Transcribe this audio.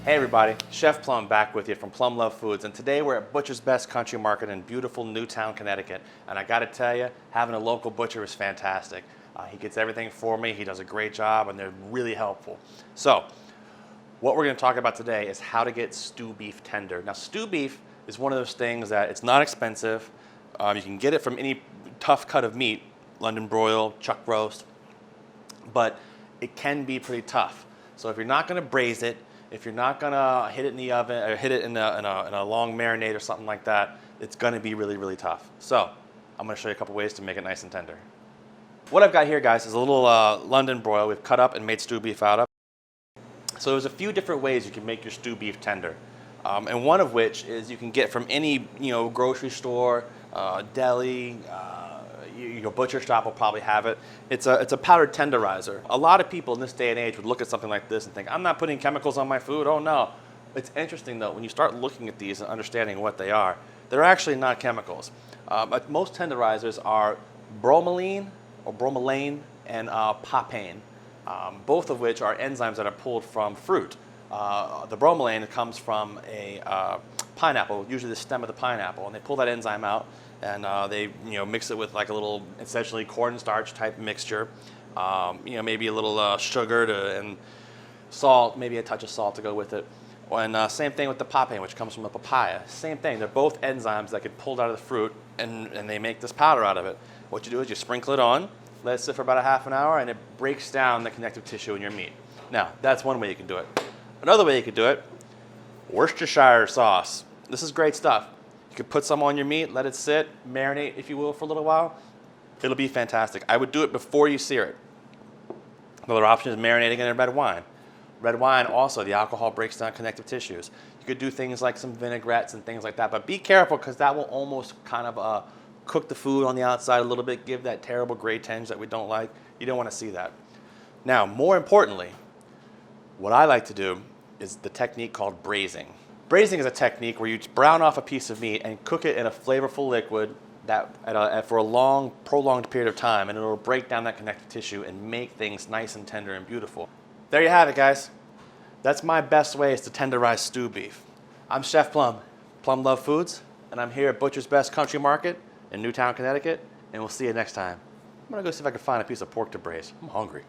Hey everybody, Chef Plum back with you from Plum Love Foods, and today we're at Butcher's Best Country Market in beautiful Newtown, Connecticut. And I gotta tell you, having a local butcher is fantastic. He gets everything for me, he does a great job, and they're really helpful. So, what we're gonna talk about today is how to get stew beef tender. Now, stew beef is one of those things that it's not expensive. You can get it from any tough cut of meat, London broil, chuck roast, but it can be pretty tough. So if you're not gonna braise it, if you're not gonna hit it in the oven or hit it in a long marinade or something like that, it's gonna be really, really tough. So I'm gonna show you a couple ways to make it nice and tender. What I've got here, guys, is a little London broil we've cut up and made stew beef out of. So there's a few different ways you can make your stew beef tender. And one of which is you can get from any grocery store, deli, your butcher shop will probably have it. It's a powdered tenderizer. A lot of people in this day and age would look at something like this and think, I'm not putting chemicals on my food, oh no. It's interesting though, when you start looking at these and understanding what they are, they're actually not chemicals. But most tenderizers are bromelain and papain, both of which are enzymes that are pulled from fruit. The bromelain comes from a pineapple, usually the stem of the pineapple, and they pull that enzyme out and they mix it with like a little essentially cornstarch type mixture, maybe a little sugar and salt, maybe a touch of salt to go with it. And same thing with the papain, which comes from the papaya. Same thing, they're both enzymes that get pulled out of the fruit and they make this powder out of it. What you do is you sprinkle it on, let it sit for about a half an hour, and it breaks down the connective tissue in your meat. Now, that's one way you can do it. Another way you could do it, Worcestershire sauce. This is great stuff. You could put some on your meat, let it sit, marinate, if you will, for a little while. It'll be fantastic. I would do it before you sear it. Another option is marinating it in red wine. Red wine also, the alcohol breaks down connective tissues. You could do things like some vinaigrettes and things like that, but be careful because that will almost kind of cook the food on the outside a little bit, give that terrible gray tinge that we don't like. You don't want to see that. Now, more importantly, what I like to do is the technique called braising. Braising is a technique where you brown off a piece of meat and cook it in a flavorful liquid for a long, prolonged period of time, and it'll break down that connective tissue and make things nice and tender and beautiful. There you have it, guys. That's my best ways to tenderize stew beef. I'm Chef Plum, Plum Love Foods, and I'm here at Butcher's Best Country Market in Newtown, Connecticut, and we'll see you next time. I'm gonna go see if I can find a piece of pork to braise. I'm hungry.